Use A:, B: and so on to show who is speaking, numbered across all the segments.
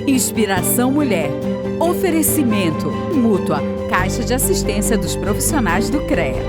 A: Inspiração Mulher. Oferecimento. Mútua. Caixa de Assistência dos Profissionais do CREA.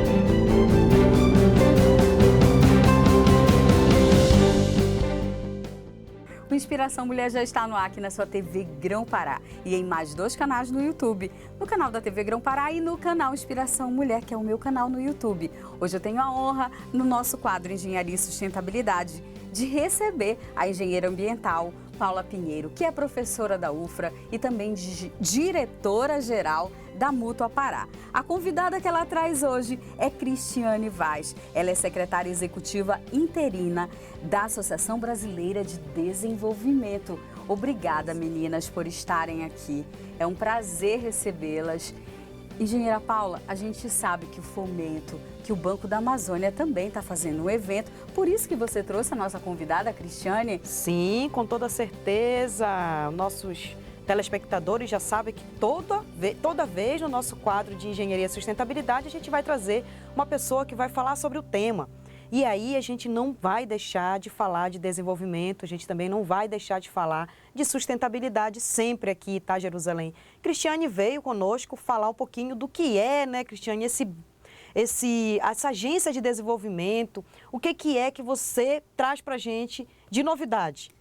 A: O Inspiração Mulher já está no ar aqui na sua TV Grão Pará e em mais 2 canais no YouTube. No canal da TV Grão Pará e no canal Inspiração Mulher, que é o meu canal no YouTube. Hoje eu tenho a honra, no nosso quadro Engenharia e Sustentabilidade, de receber a engenheira ambiental Paula Pinheiro, que é professora da UFRA e também diretora-geral da Mútua Pará. A convidada que ela traz hoje é Cristiane Vaz. Ela é secretária executiva interina da Associação Brasileira de Desenvolvimento. Obrigada, meninas, por estarem aqui. É um prazer recebê-las. Engenheira Paula, a gente sabe que o Fomento, que o Banco da Amazônia também está fazendo um evento, por isso que você trouxe a nossa convidada, a Cristiane?
B: Sim, com toda certeza. Nossos telespectadores já sabem que toda vez no nosso quadro de Engenharia e Sustentabilidade a gente vai trazer uma pessoa que vai falar sobre o tema. E aí a gente não vai deixar de falar de desenvolvimento, a gente também não vai deixar de falar de sustentabilidade sempre aqui, tá, Jerusalém? Cristiane veio conosco falar um pouquinho do que é, né, Cristiane, essa agência de desenvolvimento, o que é que você traz pra gente de novidade?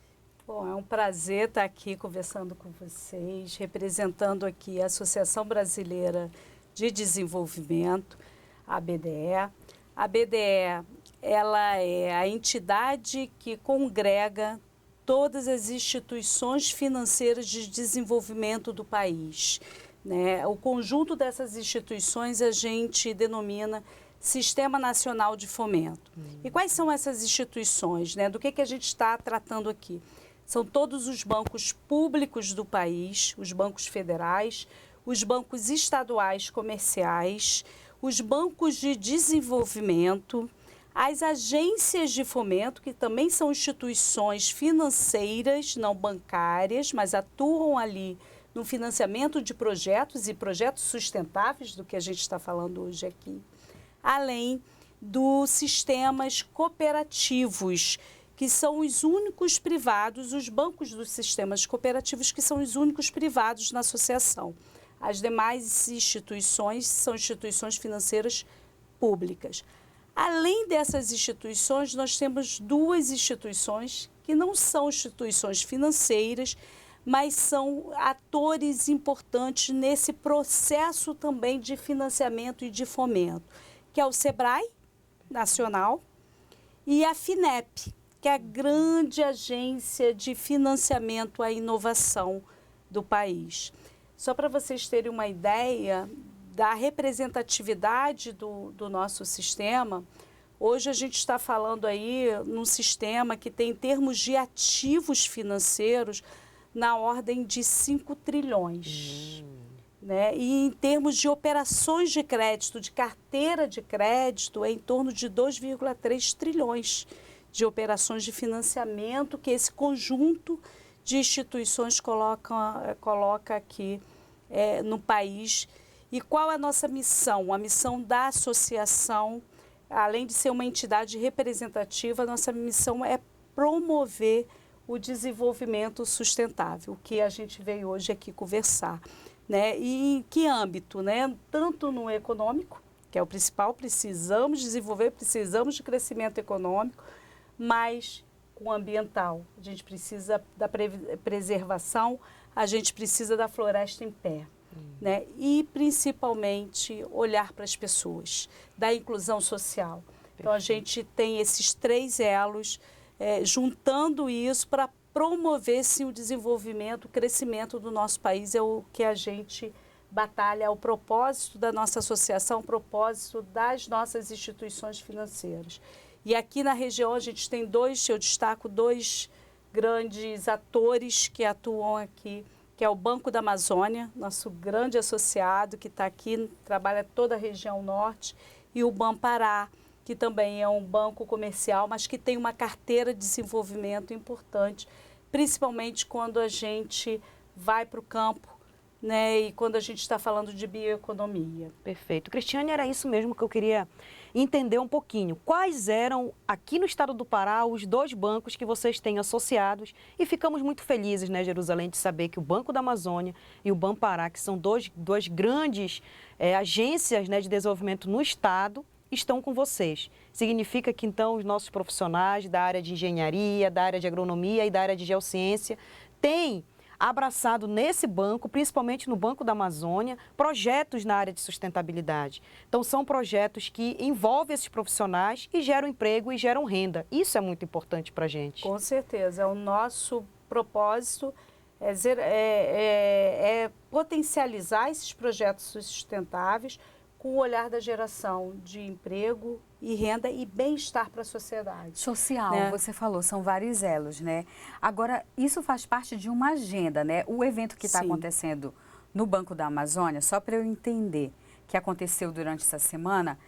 C: Bom, é um prazer estar aqui conversando com vocês, representando aqui a Associação Brasileira de Desenvolvimento, a BDE. A BDE, ela é a entidade que congrega todas as instituições financeiras de desenvolvimento do país, né? O conjunto dessas instituições a gente denomina Sistema Nacional de Fomento. E quais são essas instituições, né? Do que a gente está tratando aqui? São todos os bancos públicos do país, os bancos federais, os bancos estaduais comerciais, os bancos de desenvolvimento, as agências de fomento, que também são instituições financeiras, não bancárias, mas atuam ali no financiamento de projetos e projetos sustentáveis, do que a gente está falando hoje aqui, além dos sistemas cooperativos, que são os únicos privados, os bancos dos sistemas cooperativos, que são os únicos privados na associação. As demais instituições são instituições financeiras públicas. Além dessas instituições, nós temos 2 instituições que não são instituições financeiras, mas são atores importantes nesse processo também de financiamento e de fomento, que é o SEBRAE Nacional e a FINEP, que é a grande agência de financiamento à inovação do país. Só para vocês terem uma ideia da representatividade do nosso sistema, hoje a gente está falando aí num sistema que tem, em termos de ativos financeiros, na ordem de 5 trilhões. Né? E em termos de operações de crédito, de carteira de crédito, é em torno de 2,3 trilhões de operações de financiamento que esse conjunto de instituições coloca aqui no país. E qual é a nossa missão? A missão da associação, além de ser uma entidade representativa, a nossa missão é promover o desenvolvimento sustentável, o que a gente veio hoje aqui conversar. Né? E em que âmbito? Né? Tanto no econômico, que é o principal, precisamos desenvolver, precisamos de crescimento econômico, mas com o ambiental. A gente precisa da preservação, a gente precisa da floresta em pé. Né? E, principalmente, olhar para as pessoas, da inclusão social. Então, a gente tem esses 3 elos, juntando isso para promover, sim, o desenvolvimento, o crescimento do nosso país. É o que a gente batalha, é o propósito da nossa associação, o propósito das nossas instituições financeiras. E aqui na região a gente tem eu destaco 2 grandes atores que atuam aqui, que é o Banco da Amazônia, nosso grande associado que está aqui, trabalha toda a região norte, e o Banpará, que também é um banco comercial, mas que tem uma carteira de desenvolvimento importante, principalmente quando a gente vai para o campo né? E quando a gente está falando de bioeconomia.
B: Perfeito. Cristiane, era isso mesmo que eu queria entender um pouquinho. Quais eram, aqui no estado do Pará, os 2 bancos que vocês têm associados? E ficamos muito felizes, né, Jerusalém, de saber que o Banco da Amazônia e o Banpará, que são duas grandes agências, né, de desenvolvimento no estado, estão com vocês. Significa que, então, os nossos profissionais da área de engenharia, da área de agronomia e da área de geociência têm abraçado nesse banco, principalmente no Banco da Amazônia, projetos na área de sustentabilidade. Então, são projetos que envolvem esses profissionais e geram emprego e geram renda. Isso é muito importante para a gente.
C: Com certeza. O nosso propósito é potencializar esses projetos sustentáveis com o olhar da geração de emprego e renda e bem-estar para a sociedade.
A: Social,
C: né?
A: Você falou, são vários elos, né? Agora, isso faz parte de uma agenda, né? O evento que está
C: Sim.
A: acontecendo no Banco da Amazônia, só para eu entender, que aconteceu durante essa semana,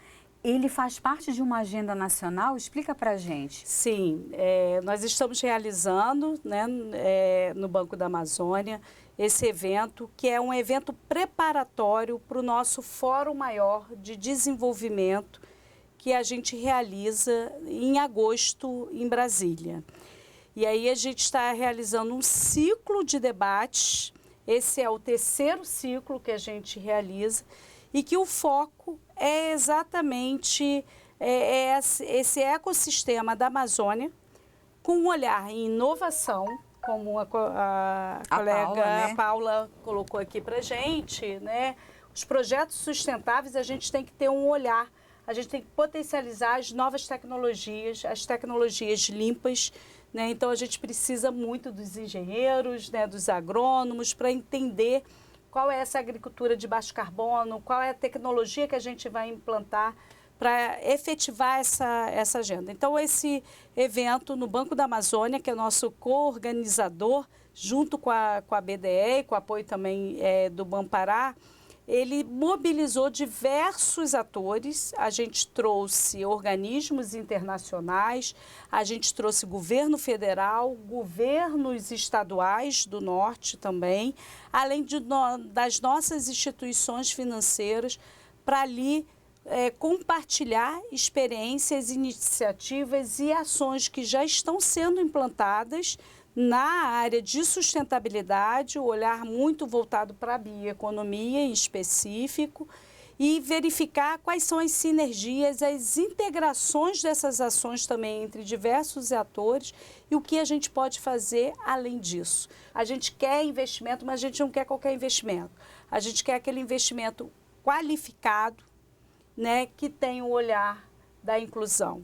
A: ele faz parte de uma agenda nacional? Explica para a gente.
C: Sim, nós estamos realizando, né, no Banco da Amazônia esse evento, que é um evento preparatório para o nosso Fórum Maior de Desenvolvimento, que a gente realiza em agosto em Brasília. E aí a gente está realizando um ciclo de debates, esse é o 3º ciclo que a gente realiza, e que o foco é exatamente esse ecossistema da Amazônia, com um olhar em inovação, como a colega
A: Paula, né?
C: Paula colocou aqui para a gente, né? Os projetos sustentáveis, a gente tem que ter um olhar, a gente tem que potencializar as novas tecnologias, as tecnologias limpas, né? Então, a gente precisa muito dos engenheiros, né? Dos agrônomos, para entender qual é essa agricultura de baixo carbono, qual é a tecnologia que a gente vai implantar para efetivar essa agenda. Então, esse evento no Banco da Amazônia, que é nosso co-organizador, junto com a BDE e com o apoio também do Banpará, ele mobilizou diversos atores, a gente trouxe organismos internacionais, a gente trouxe governo federal, governos estaduais do norte também, além das nossas instituições financeiras, para ali compartilhar experiências, iniciativas e ações que já estão sendo implantadas na área de sustentabilidade, o olhar muito voltado para a bioeconomia em específico, e verificar quais são as sinergias, as integrações dessas ações também entre diversos atores e o que a gente pode fazer além disso. A gente quer investimento, mas a gente não quer qualquer investimento. A gente quer aquele investimento qualificado, né, que tem o olhar da inclusão.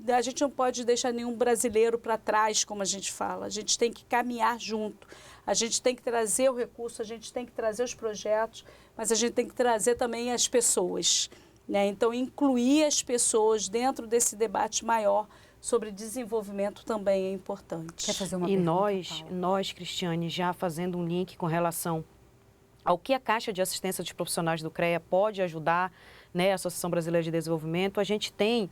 C: A gente não pode deixar nenhum brasileiro para trás, como a gente fala. A gente tem que caminhar junto. A gente tem que trazer o recurso, a gente tem que trazer os projetos, mas a gente tem que trazer também as pessoas, né? Então, incluir as pessoas dentro desse debate maior sobre desenvolvimento também é importante.
A: Quer fazer uma
B: E
A: pergunta,
B: nós, Cristiane, já fazendo um link com relação ao que a Caixa de Assistência dos Profissionais do CREA pode ajudar, né, a Associação Brasileira de Desenvolvimento, a gente tem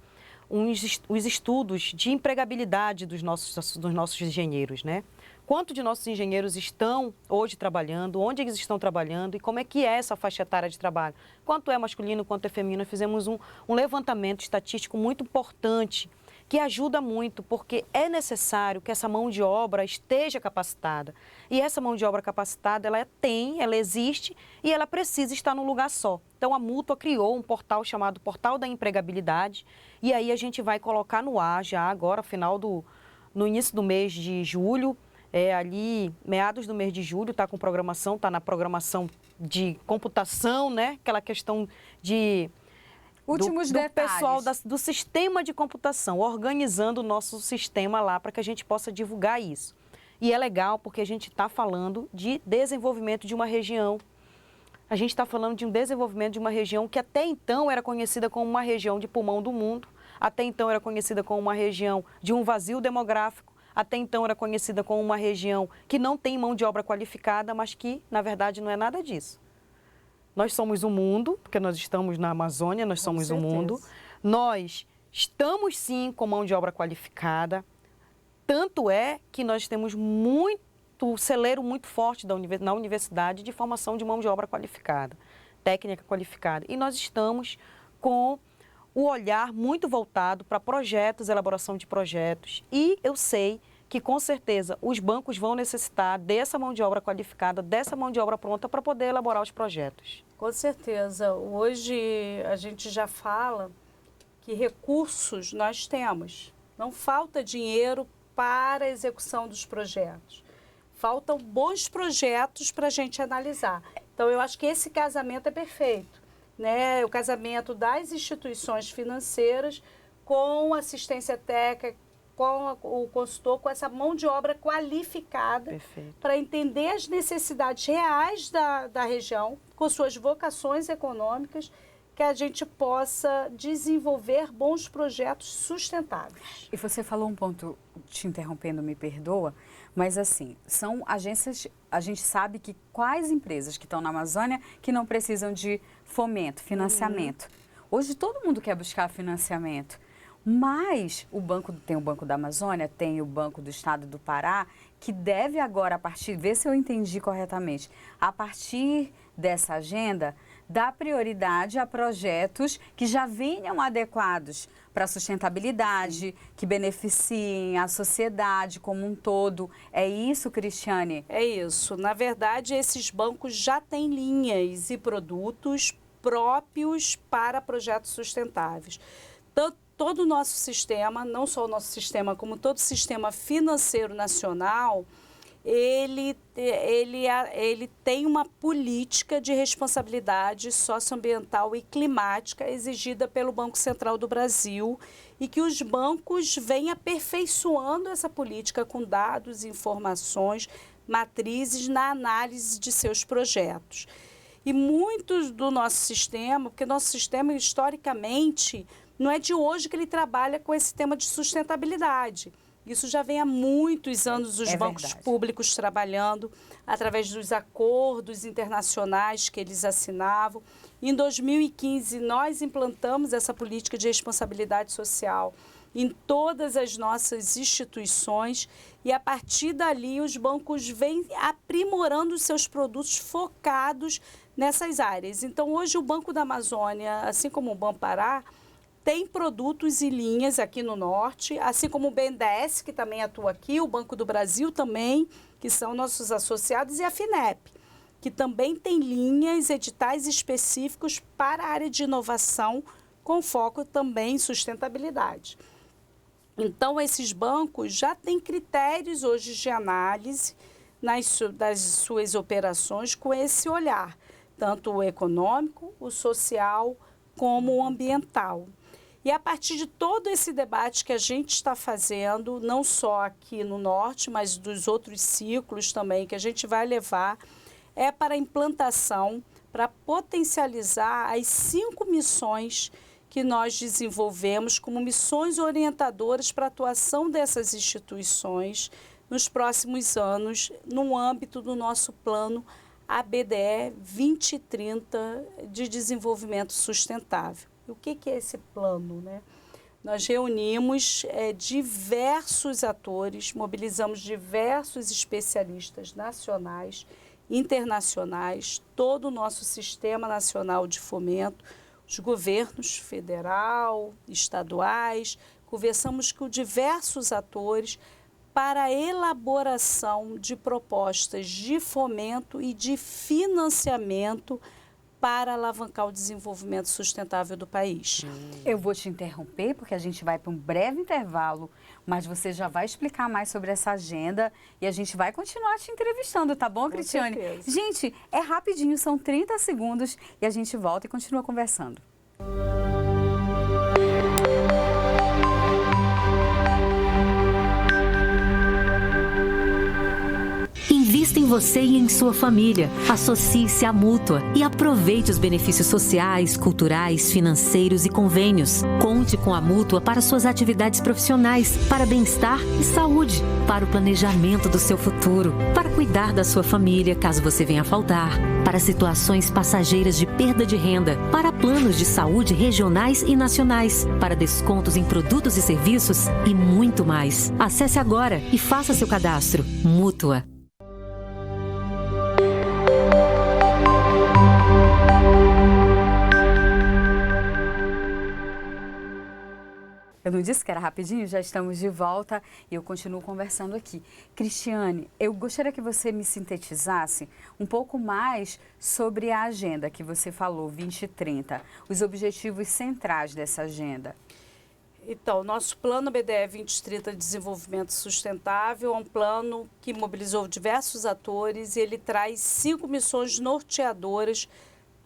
B: os estudos de empregabilidade dos nossos engenheiros, né? Quanto de nossos engenheiros estão hoje trabalhando, onde eles estão trabalhando e como é que é essa faixa etária de trabalho. Quanto é masculino, quanto é feminino. Fizemos um levantamento estatístico muito importante que ajuda muito, porque é necessário que essa mão de obra esteja capacitada. E essa mão de obra capacitada, ela existe e ela precisa estar num lugar só. Então, a Mútua criou um portal chamado Portal da Empregabilidade, e aí a gente vai colocar no ar já agora, no início do mês de julho, ali, meados do mês de julho, está com programação, está na programação de computação, né? Aquela questão de...
A: Últimos
B: do
A: detalhes.
B: pessoal do sistema de computação, organizando o nosso sistema lá para que a gente possa divulgar isso. E é legal porque a gente está falando de desenvolvimento de uma região. A gente está falando de um desenvolvimento de uma região que até então era conhecida como uma região de pulmão do mundo, até então era conhecida como uma região de um vazio demográfico, até então era conhecida como uma região que não tem mão de obra qualificada, mas que, na verdade, não é nada disso. Nós somos o mundo, porque nós estamos na Amazônia, nós somos o mundo. Nós estamos, sim, com mão de obra qualificada. Tanto é que nós temos ponto, celeiro muito forte na universidade de formação de mão de obra qualificada, técnica qualificada. E nós estamos com o olhar muito voltado para projetos, elaboração de projetos. E eu sei que, com certeza, os bancos vão necessitar dessa mão de obra qualificada, dessa mão de obra pronta para poder elaborar os projetos.
C: Com certeza. Hoje a gente já fala que recursos nós temos. Não falta dinheiro para a execução dos projetos. Faltam bons projetos para a gente analisar. Então, eu acho que esse casamento é perfeito, né? O casamento das instituições financeiras com assistência técnica, com o consultor, com essa mão de obra qualificada para entender as necessidades reais da região, com suas vocações econômicas, que a gente possa desenvolver bons projetos sustentáveis.
A: E você falou um ponto, te interrompendo, me perdoa, mas assim, são agências, a gente sabe que quais empresas que estão na Amazônia que não precisam de fomento, financiamento. Hoje todo mundo quer buscar financiamento, mas tem o Banco da Amazônia, tem o Banco do Estado do Pará, que deve agora, vê se eu entendi corretamente, a partir dessa agenda, dar prioridade a projetos que já venham adequados para a sustentabilidade, que beneficiem a sociedade como um todo. É isso, Cristiane?
C: É isso. Na verdade, esses bancos já têm linhas e produtos próprios para projetos sustentáveis. Todo o nosso sistema, não só o nosso sistema, como todo o sistema financeiro nacional, ele tem uma política de responsabilidade socioambiental e climática exigida pelo Banco Central do Brasil e que os bancos vêm aperfeiçoando essa política com dados, informações, matrizes na análise de seus projetos. E muitos do nosso sistema, porque nosso sistema historicamente não é de hoje que ele trabalha com esse tema de sustentabilidade. Isso já vem há muitos anos os bancos públicos trabalhando através dos acordos internacionais que eles assinavam. Em 2015, nós implantamos essa política de responsabilidade social em todas as nossas instituições e, a partir dali, os bancos vêm aprimorando os seus produtos focados nessas áreas. Então, hoje, o Banco da Amazônia, assim como o Banco Pará, tem produtos e linhas aqui no Norte, assim como o BNDES, que também atua aqui, o Banco do Brasil também, que são nossos associados, e a FINEP, que também tem linhas, editais específicos para a área de inovação, com foco também em sustentabilidade. Então, esses bancos já têm critérios hoje de análise das suas operações com esse olhar, tanto o econômico, o social, como o ambiental. E a partir de todo esse debate que a gente está fazendo, não só aqui no Norte, mas dos outros ciclos também que a gente vai levar, é para a implantação, para potencializar as 5 missões que nós desenvolvemos como missões orientadoras para a atuação dessas instituições nos próximos anos, no âmbito do nosso plano ABDE 2030 de desenvolvimento sustentável. O que é esse plano, né? Nós reunimos diversos atores, mobilizamos diversos especialistas nacionais, internacionais, todo o nosso sistema nacional de fomento, os governos federal, estaduais, conversamos com diversos atores para a elaboração de propostas de fomento e de financiamento para alavancar o desenvolvimento sustentável do país.
A: Eu vou te interromper porque a gente vai para um breve intervalo, mas você já vai explicar mais sobre essa agenda e a gente vai continuar te entrevistando, tá bom, Cristiane?
C: Com certeza.
A: Gente, é rapidinho, são 30 segundos e a gente volta e continua conversando.
D: Invista em você e em sua família. Associe-se à Mútua e aproveite os benefícios sociais, culturais, financeiros e convênios. Conte com a Mútua para suas atividades profissionais, para bem-estar e saúde, para o planejamento do seu futuro, para cuidar da sua família caso você venha a faltar, para situações passageiras de perda de renda, para planos de saúde regionais e nacionais, para descontos em produtos e serviços e muito mais. Acesse agora e faça seu cadastro. Mútua.
A: Eu não disse que era rapidinho? Já estamos de volta e eu continuo conversando aqui. Cristiane, eu gostaria que você me sintetizasse um pouco mais sobre a agenda que você falou, 2030, os objetivos centrais dessa agenda.
C: Então, nosso plano BDE 2030 de Desenvolvimento Sustentável é um plano que mobilizou diversos atores e ele traz 5 missões norteadoras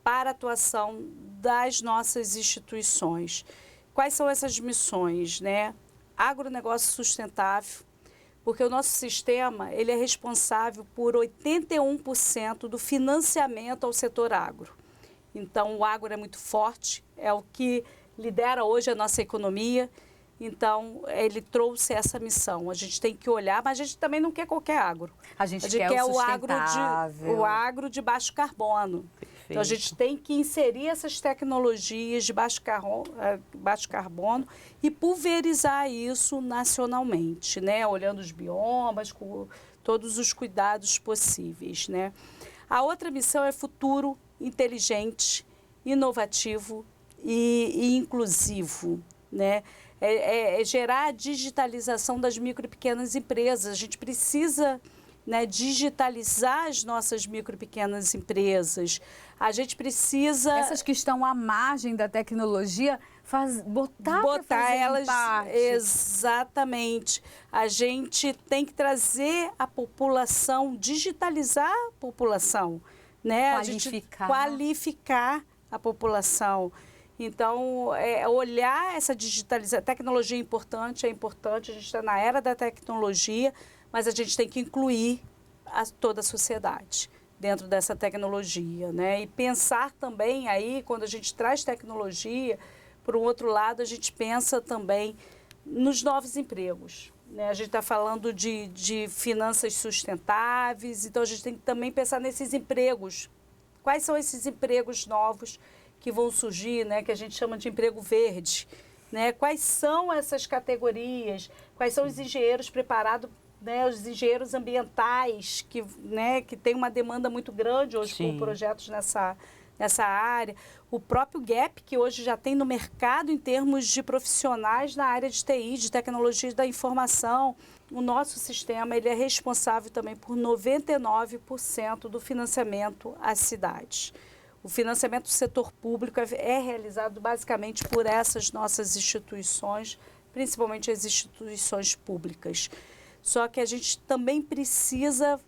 C: para a atuação das nossas instituições. Quais são essas missões, né? Agronegócio sustentável, porque o nosso sistema ele é responsável por 81% do financiamento ao setor agro. Então, o agro é muito forte, é o que lidera hoje a nossa economia. Então, ele trouxe essa missão. A gente tem que olhar, mas a gente também não quer qualquer agro.
A: A gente quer o
C: o agro de baixo carbono.
B: Perfeito.
C: Então, a gente tem que inserir essas tecnologias de baixo carbono e pulverizar isso nacionalmente, né? Olhando os biomas, com todos os cuidados possíveis, né? A outra missão é futuro inteligente, inovativo e inclusivo, né? É gerar a digitalização das micro e pequenas empresas. A gente precisa, né, digitalizar as nossas micro e pequenas empresas. A gente precisa...
A: Essas que estão à margem da tecnologia, botar para fazer
C: elas
A: parte.
C: Exatamente. A gente tem que trazer a população, digitalizar a população, né? Qualificar a população. Então, olhar essa digitalização, tecnologia é importante, a gente está na era da tecnologia, mas a gente tem que incluir toda a sociedade dentro dessa tecnologia, né? E pensar também aí, quando a gente traz tecnologia, por um outro lado, a gente pensa também nos novos empregos, né? A gente está falando de finanças sustentáveis, então a gente tem que também pensar nesses empregos. Quais são esses empregos novos que vão surgir, né, que a gente chama de emprego verde, né? Quais são essas categorias? Quais são os engenheiros preparados, né, os engenheiros ambientais que tem uma demanda muito grande hoje por projetos nessa área? O próprio gap que hoje já tem no mercado em termos de profissionais na área de TI, de tecnologia da informação. O nosso sistema ele é responsável também por 99% do financiamento às cidades. O financiamento do setor público é realizado basicamente por essas nossas instituições, principalmente as instituições públicas. Só que a gente também precisa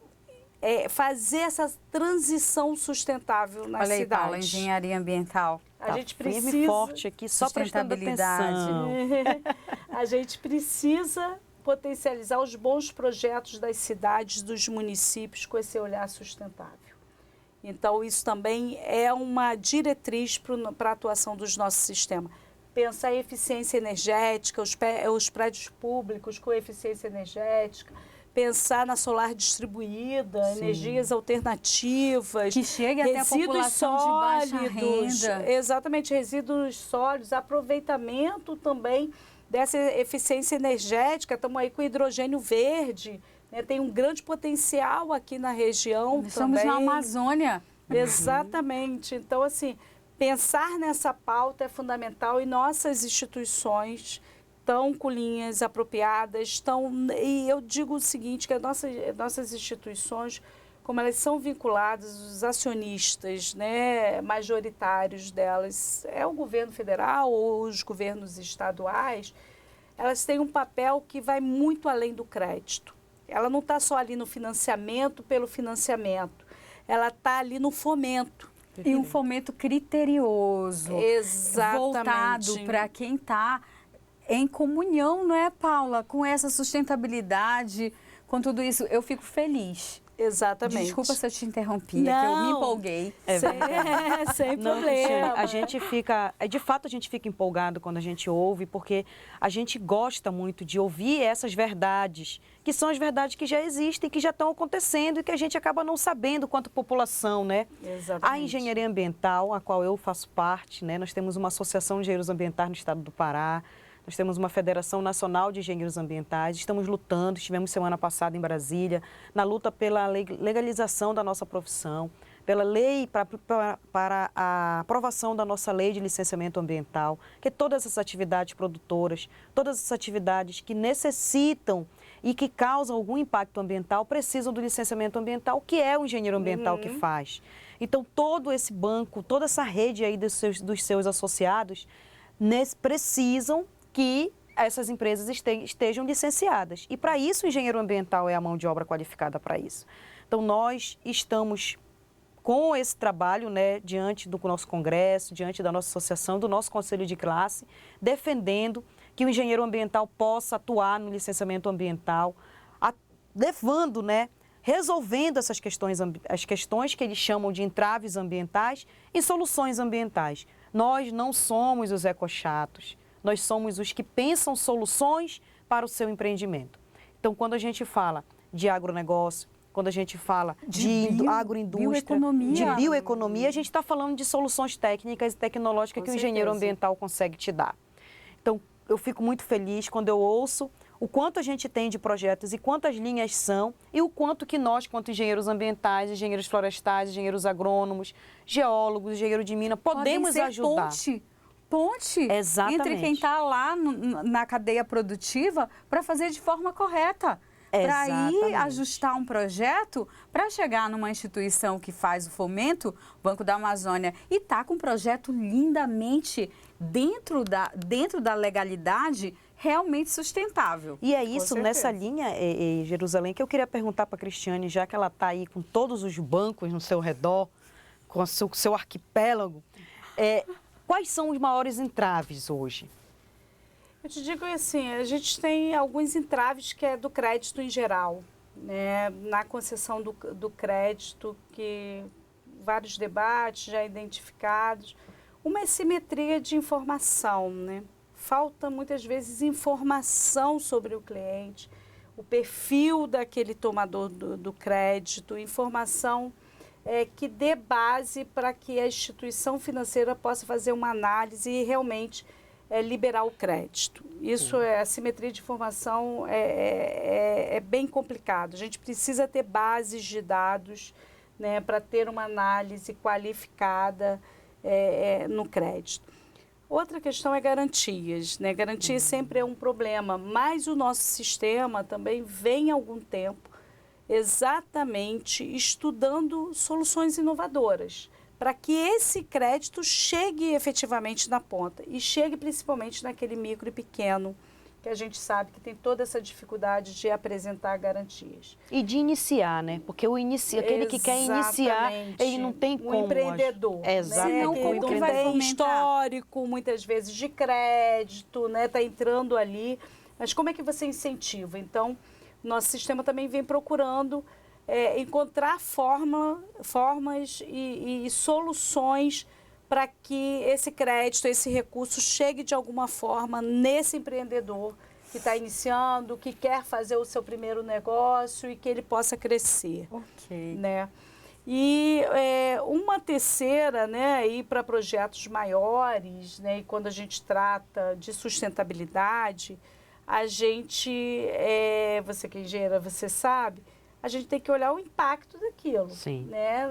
C: fazer essa transição sustentável nas cidades.
A: Olha aí, Paula, engenharia ambiental.
C: A gente precisa...
B: Firme e forte aqui, só prestando atenção.
C: A gente precisa potencializar os bons projetos das cidades, dos municípios com esse olhar sustentável. Então, isso também é uma diretriz para a atuação dos nossos sistemas. Pensar em eficiência energética, os prédios públicos com eficiência energética, pensar na solar distribuída, energias alternativas.
A: Que chegue até a população de baixa renda.
C: Exatamente, resíduos sólidos, aproveitamento também dessa eficiência energética. Estamos aí com hidrogênio verde. Tem um grande potencial aqui na região.
A: Estamos na Amazônia.
C: Exatamente. Então, assim, pensar nessa pauta é fundamental e nossas instituições estão com linhas apropriadas. E eu digo o seguinte, que as nossas instituições, como elas são vinculadas, os acionistas, né, majoritários delas, é o governo federal ou os governos estaduais, elas têm um papel que vai muito além do crédito. Ela não está só ali no financiamento pelo financiamento, ela está ali no fomento.
A: E um fomento criterioso.
C: Exatamente.
A: Voltado para quem está em comunhão, não é, Paula? Com essa sustentabilidade, com tudo isso. Eu fico feliz.
C: Exatamente.
A: Desculpa se eu te interrompi, que eu me empolguei.
C: Sem problema.
B: A gente fica, de fato a gente fica empolgado quando a gente ouve, porque a gente gosta muito de ouvir essas verdades, que são as verdades que já existem, que já estão acontecendo e que a gente acaba não sabendo quanto população, né?
C: Exatamente.
B: A engenharia ambiental, a qual eu faço parte, né? Nós temos uma associação de engenheiros ambientais no estado do Pará. Nós temos uma Federação Nacional de Engenheiros Ambientais, estamos lutando, estivemos semana passada em Brasília, na luta pela legalização da nossa profissão. pela lei, para a aprovação da nossa lei de licenciamento ambiental, que todas essas atividades produtoras, todas essas atividades que necessitam e que causam algum impacto ambiental precisam do licenciamento ambiental, que é o engenheiro ambiental que faz. Então, todo esse banco, toda essa rede aí dos seus associados precisam que essas empresas estejam licenciadas. E para isso o engenheiro ambiental é a mão de obra qualificada para isso. Então, nós estamos com esse trabalho, né, diante do nosso congresso, diante da nossa associação, do nosso conselho de classe, defendendo que o engenheiro ambiental possa atuar no licenciamento ambiental, levando, né, resolvendo essas questões, as questões que eles chamam de entraves ambientais em soluções ambientais. Nós não somos os ecochatos, nós somos os que pensam soluções para o seu empreendimento. Então, quando a gente fala de agronegócio, quando a gente fala de agroindústria, de bioeconomia, a gente está falando de soluções técnicas e tecnológicas que o engenheiro ambiental consegue te dar. Então, eu fico muito feliz quando eu ouço o quanto a gente tem de projetos e quantas linhas são e o quanto que nós, quanto engenheiros ambientais, engenheiros florestais, engenheiros agrônomos, geólogos, engenheiro de mina, podemos ajudar.
A: Ponte
B: Exatamente.
A: Entre quem está lá na cadeia produtiva para fazer de forma correta. Para ir ajustar um projeto para chegar numa instituição que faz o fomento, Banco da Amazônia, e está com um projeto lindamente dentro da legalidade, realmente sustentável.
B: E é isso, nessa linha, Jerusalém, que eu queria perguntar para a Cristiane, já que ela está aí com todos os bancos no seu redor, com o seu arquipélago, quais são os maiores entraves hoje?
C: Eu te digo assim, a gente tem alguns entraves que é do crédito em geral, né? Na concessão do crédito, que vários debates já identificados, uma assimetria de informação, né? Falta muitas vezes informação sobre o cliente, o perfil daquele tomador do crédito, informação que dê base para que a instituição financeira possa fazer uma análise e realmente liberar o crédito. Isso a simetria de informação é bem complicado. A gente precisa ter bases de dados, né, para ter uma análise qualificada no crédito. Outra questão é garantias, né? Garantias sempre é um problema, mas o nosso sistema também vem há algum tempo exatamente estudando soluções inovadoras para que esse crédito chegue efetivamente na ponta e chegue principalmente naquele micro e pequeno, que a gente sabe que tem toda essa dificuldade de apresentar garantias.
B: E de iniciar, né? Porque aquele que quer iniciar, ele não tem como.
C: O empreendedor,
B: Exatamente.
C: Né? Que não tem histórico, muitas vezes, de crédito, né? Está entrando ali. Mas como é que você incentiva? Então, nosso sistema também vem procurando encontrar formas e soluções para que esse crédito, esse recurso chegue de alguma forma nesse empreendedor que está iniciando, que quer fazer o seu primeiro negócio e que ele possa crescer.
A: Ok.
C: Né? E uma terceira, né, ir para projetos maiores, né, e quando a gente trata de sustentabilidade, a gente, você que é engenheira, você sabe, a gente tem que olhar o impacto daquilo.
B: Sim.
C: Né?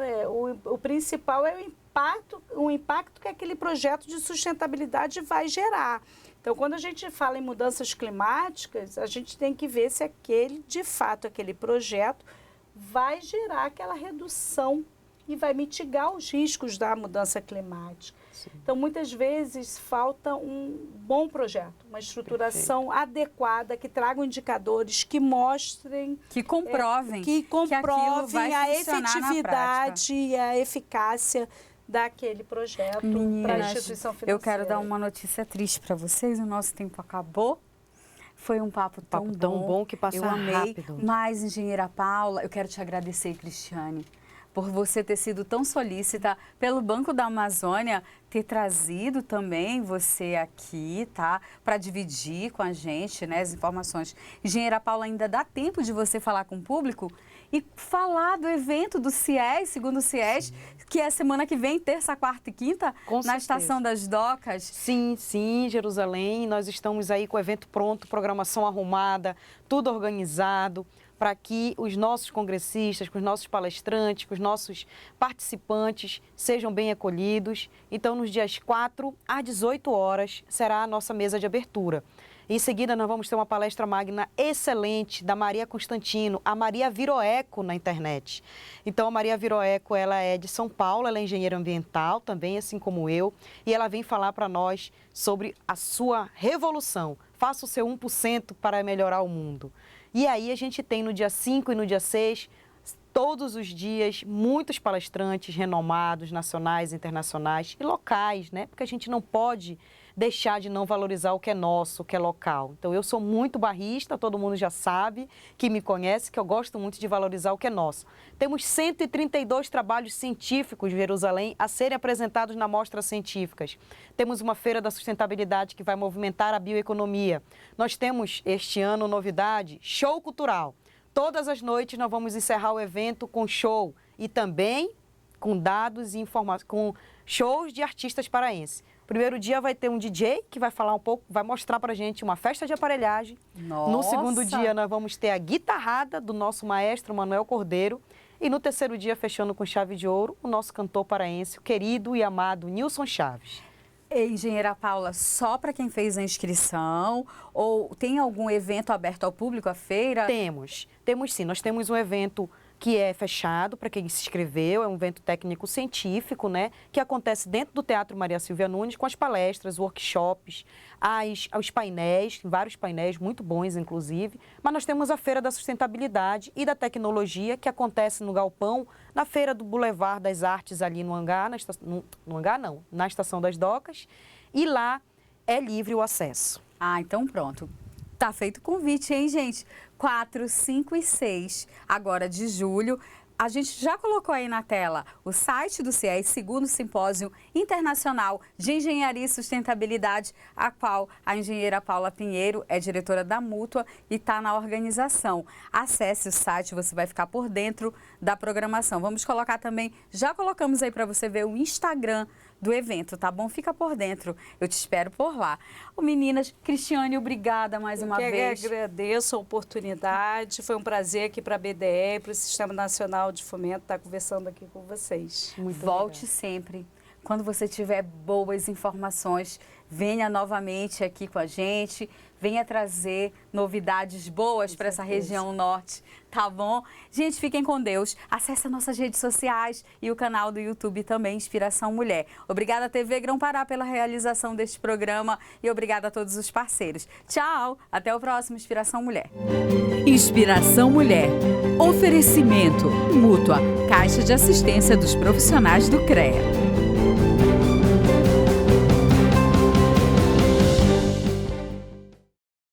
C: O principal é o impacto que aquele projeto de sustentabilidade vai gerar. Então, quando a gente fala em mudanças climáticas, a gente tem que ver se de fato, aquele projeto vai gerar aquela redução e vai mitigar os riscos da mudança climática. Sim. Então, muitas vezes, falta um bom projeto, uma estruturação adequada, que traga indicadores que mostrem...
A: Que comprovem
C: que a efetividade e a eficácia daquele projeto para a instituição financeira.
A: Eu quero dar uma notícia triste para vocês, o nosso tempo acabou. Foi um papo tão bom
B: que passou rápido.
A: Mas, engenheira Paula, eu quero te agradecer, Cristiane, por você ter sido tão solícita, pelo Banco da Amazônia ter trazido também você aqui, tá? Para dividir com a gente, né, as informações. Engenheira Paula, ainda dá tempo de você falar com o público e falar do evento do CIES, segundo o CIES, que é semana que vem, terça, quarta e quinta, na Estação das Docas.
B: Sim, Jerusalém. Nós estamos aí com o evento pronto, programação arrumada, tudo organizado. para que os nossos congressistas, com os nossos palestrantes, com os nossos participantes sejam bem acolhidos. Então, nos dias 4 às 18 horas será a nossa mesa de abertura. Em seguida, nós vamos ter uma palestra magna excelente da Maria Constantino, a Maria Viroeco na internet. Então, a Maria Viroeco, ela é de São Paulo, ela é engenheira ambiental também, assim como eu, e ela vem falar para nós sobre a sua revolução. Faça o seu 1% para melhorar o mundo. E aí a gente tem no dia 5 e no dia 6, todos os dias, muitos palestrantes renomados, nacionais, internacionais e locais, né? Porque a gente não pode deixar de não valorizar o que é nosso, o que é local. Então, eu sou muito barrista, todo mundo já sabe, que me conhece, que eu gosto muito de valorizar o que é nosso. Temos 132 trabalhos científicos de Jerusalém a serem apresentados na Mostras Científicas. Temos uma feira da sustentabilidade que vai movimentar a bioeconomia. Nós temos, este ano, novidade, show cultural. Todas as noites nós vamos encerrar o evento com show e também com dados e informações, com shows de artistas paraenses. Primeiro dia vai ter um DJ que vai falar um pouco, vai mostrar pra gente uma festa de aparelhagem.
A: Nossa.
B: No segundo dia nós vamos ter a guitarrada do nosso maestro Manuel Cordeiro. E no terceiro dia, fechando com chave de ouro, o nosso cantor paraense, o querido e amado Nilson Chaves.
A: Engenheira Paula, só para quem fez a inscrição ou tem algum evento aberto ao público, a feira?
B: Temos sim. Nós temos um evento que é fechado para quem se inscreveu, é um evento técnico-científico, né, que acontece dentro do Teatro Maria Silvia Nunes, com as palestras, workshops, os painéis, vários painéis muito bons, inclusive. Mas nós temos a Feira da Sustentabilidade e da Tecnologia, que acontece no Galpão, na Feira do Boulevard das Artes, ali no Hangar, na Estação das Docas, e lá é livre o acesso.
A: Ah, então pronto. Tá feito o convite, hein, gente? 4, 5 e 6, agora de julho. A gente já colocou aí na tela o site do CIES, segundo Simpósio Internacional de Engenharia e Sustentabilidade, a qual a engenheira Paula Pinheiro é diretora da Mútua e está na organização. Acesse o site, você vai ficar por dentro da programação. Vamos colocar também, já colocamos aí para você ver o Instagram do evento, tá bom? Fica por dentro, eu te espero por lá. Meninas, Cristiane, obrigada mais uma vez.
C: Eu agradeço a oportunidade, foi um prazer aqui para a BDE, para o Sistema Nacional de Fomento, estar conversando aqui com vocês.
A: Volte sempre. Quando você tiver boas informações, venha novamente aqui com a gente, venha trazer novidades boas para essa região norte, tá bom? Gente, fiquem com Deus. Acesse as nossas redes sociais e o canal do YouTube também, Inspiração Mulher. Obrigada, TV Grão-Pará, pela realização deste programa e obrigada a todos os parceiros. Tchau, até o próximo Inspiração Mulher. Inspiração Mulher. Oferecimento Mútua, Caixa de Assistência dos Profissionais do CREA.